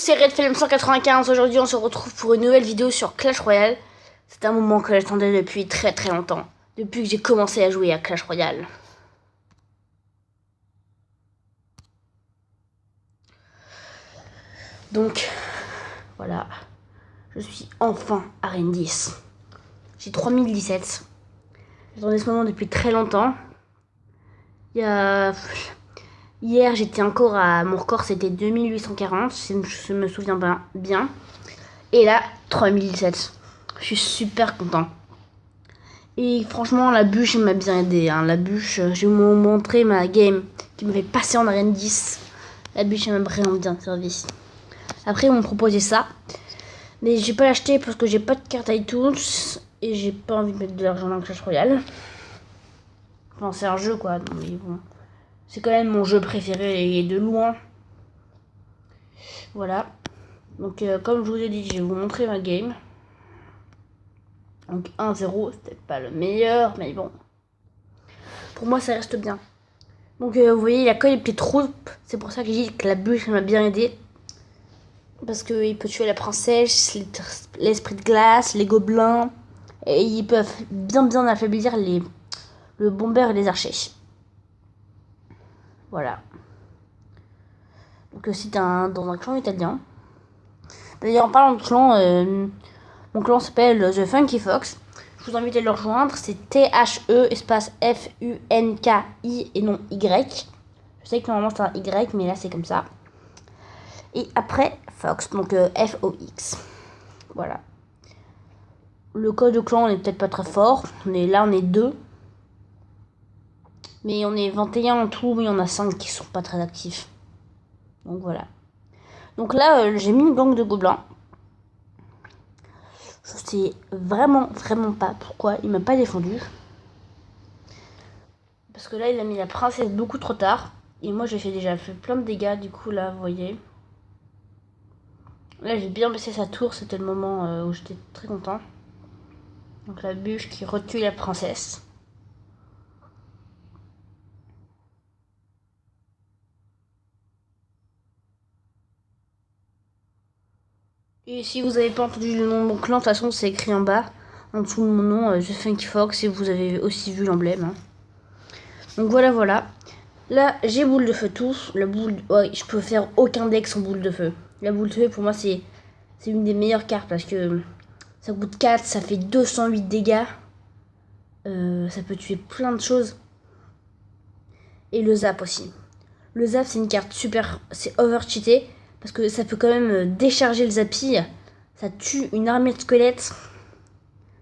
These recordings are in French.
C'est Redflame 195. Aujourd'hui, on se retrouve pour une nouvelle vidéo sur Clash Royale. C'est un moment que j'attendais depuis très très longtemps. Depuis que j'ai commencé à jouer à Clash Royale. Donc, voilà. Je suis enfin arène 10. J'ai 3017. J'attendais ce moment depuis très longtemps. Hier, j'étais encore à... Mon record, c'était 2840, si je me souviens bien. Et là, 3017. Je suis super content. Et franchement, la bûche, elle m'a bien aidé. Hein. La bûche, je vais vous montrer ma game qui m'avait passé en arène 10. La bûche, elle m'a vraiment bien servi. Après, ils m'ont proposé ça. Mais j'ai pas l'acheté parce que j'ai pas de carte iTunes. Et j'ai pas envie de mettre de l'argent dans Clash Royale. Enfin, c'est un jeu, quoi. Mais bon. C'est quand même mon jeu préféré et de loin. Voilà. Donc, comme je vous ai dit, je vais vous montrer ma game. Donc 1-0, c'est peut-être pas le meilleur, mais bon. Pour moi, ça reste bien. Donc vous voyez, il a quand même des petites troupes. C'est pour ça que j'ai dit que la bûche m'a bien aidé. Parce qu'il peut tuer la princesse, l'esprit de glace, les gobelins. Et ils peuvent bien affaiblir le bomber et les archers. Voilà. Donc c'est dans un clan italien. D'ailleurs, en parlant de clan, mon clan s'appelle The Funky Fox. Je vous invite à le rejoindre. C'est THE espace FUNKI et non Y. Je sais que normalement c'est un Y, mais là c'est comme ça. Et après Fox, donc FOX. Voilà. Le code de clan, on est peut-être pas très fort. On est 2. Mais on est 21 en tout, mais il y en a 5 qui sont pas très actifs. Donc voilà. Donc là, j'ai mis une gang de gobelins. Je sais vraiment pas pourquoi il m'a pas défendu. Parce que là, il a mis la princesse beaucoup trop tard. Et moi, j'ai déjà fait plein de dégâts. Du coup, là, vous voyez. Là, j'ai bien baissé sa tour. C'était le moment où j'étais très content. Donc la bûche qui retue la princesse. Et si vous n'avez pas entendu le nom de mon clan, de toute façon, c'est écrit en bas. En dessous de mon nom, The Funky Fox. Et vous avez aussi vu l'emblème. Hein. Donc voilà. Là, j'ai boule de feu tous. La boule... Ouais, je peux faire aucun deck sans boule de feu. La boule de feu, pour moi, c'est une des meilleures cartes parce que ça coûte 4, ça fait 208 dégâts. Ça peut tuer plein de choses. Et le zap aussi. Le zap, c'est une carte super... C'est over-cheaté parce que ça peut quand même décharger le zappy. Ça tue une armée de squelettes.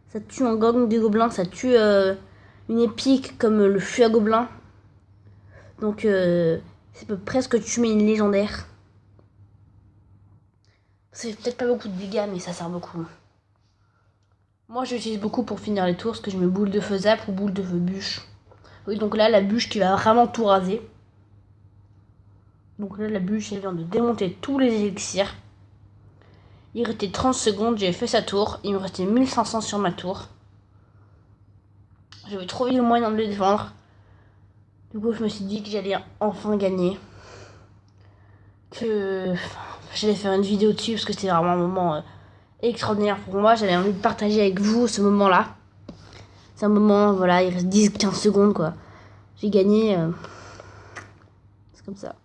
Ça tue un gang de gobelins. Ça tue une épique comme le fusil à gobelins. Donc, ça peut presque tuer une légendaire. C'est peut-être pas beaucoup de dégâts, mais ça sert beaucoup. Moi, j'utilise beaucoup pour finir les tours, parce que je mets boule de feu zap ou boule de feu bûche. Oui, donc là, la bûche qui va vraiment tout raser. Donc là, la bûche, elle vient de démonter tous les élixirs. Il restait 30 secondes, j'ai fait sa tour. Il me restait 1500 sur ma tour. J'avais trouvé le moyen de le défendre. Du coup, je me suis dit que j'allais enfin gagner. Que j'allais faire une vidéo dessus, parce que c'était vraiment un moment extraordinaire pour moi. J'avais envie de partager avec vous ce moment-là. C'est un moment, voilà, il reste 10-15 secondes, quoi. J'ai gagné. C'est comme ça.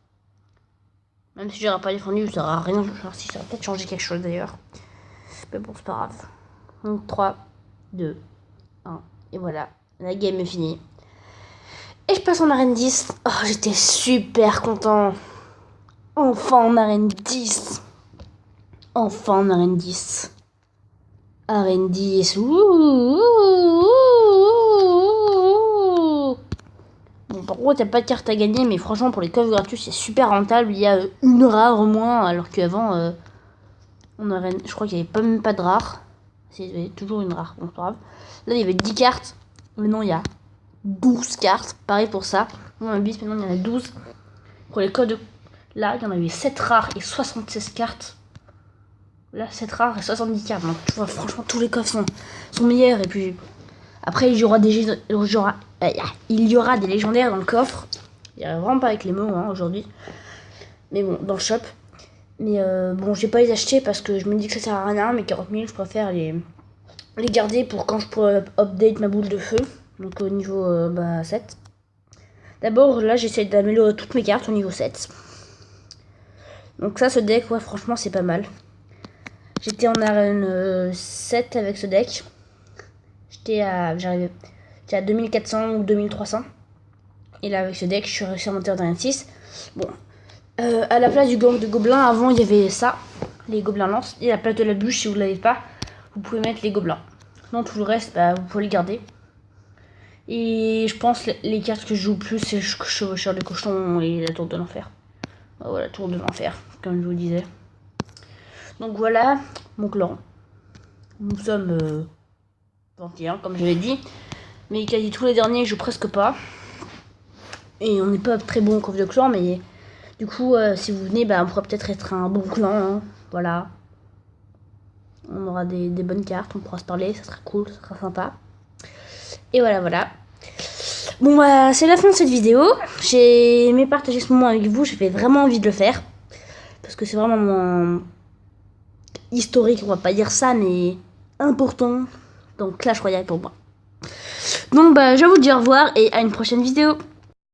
Même si j'aurais pas défendu, ça n'aurait rien. Si, ça aurait peut-être changé quelque chose d'ailleurs. Mais bon, c'est pas grave. Donc 3, 2, 1. Et voilà, la game est finie. Et je passe en arène 10. Oh, j'étais super content. Enfin en arène 10. Enfin en arène 10. Arène 10. Bon, par contre, t'as pas de carte à gagner, mais franchement, pour les coffres gratuits, c'est super rentable. Il y a une rare au moins, alors qu'avant, je crois qu'il n'y avait même pas de rare. Il y avait toujours une rare, bon, c'est pas grave. Là, il y avait 10 cartes. Maintenant, il y a 12 cartes. Pareil pour ça. Un bis, maintenant, il y en a 12. Pour les codes, là, il y en avait 7 rares et 76 cartes. Là, 7 rares et 70 cartes. Donc, tu vois, franchement, tous les coffres sont meilleurs. Et puis, après, il y aura des légendaires dans le coffre. Il n'y a vraiment pas avec les mots hein, aujourd'hui. Mais bon, dans le shop. Mais bon, j'ai pas les acheter parce que je me dis que ça sert à rien. Mais 40 000, je préfère les garder pour quand je pourrais update ma boule de feu. Donc au niveau 7. D'abord, là, j'essaie d'améliorer toutes mes cartes au niveau 7. Donc ça, ce deck, ouais, franchement, c'est pas mal. J'étais en arène 7 avec ce deck. J'étais à 2400 ou 2300. Et là, avec ce deck, je suis réussi à monter en arène 6. Bon. À la place du gang de gobelins, avant, il y avait ça. Les gobelins lance. Et à la place de la bûche, si vous ne l'avez pas, vous pouvez mettre les gobelins. Non, tout le reste, vous pouvez les garder. Et je pense les cartes que je joue plus, c'est Chevaucheur de Cochon et la Tour de l'Enfer. Voilà, Tour de l'Enfer, comme je vous disais. Donc voilà, mon clan. Nous sommes 21, comme je l'ai dit. Mais quasi tous les derniers, je joue presque pas. Et on n'est pas très bon en conf de clan, mais du coup, si vous venez, on pourra peut-être être un bon clan. Hein. Voilà. On aura des bonnes cartes, on pourra se parler, ça sera cool, ça sera sympa. Et voilà. Bon, c'est la fin de cette vidéo. J'ai aimé partager ce moment avec vous, j'avais vraiment envie de le faire. Parce que c'est vraiment mon historique, on va pas dire ça, mais important. Donc Clash Royale pour moi. Donc je vais vous dire au revoir et à une prochaine vidéo.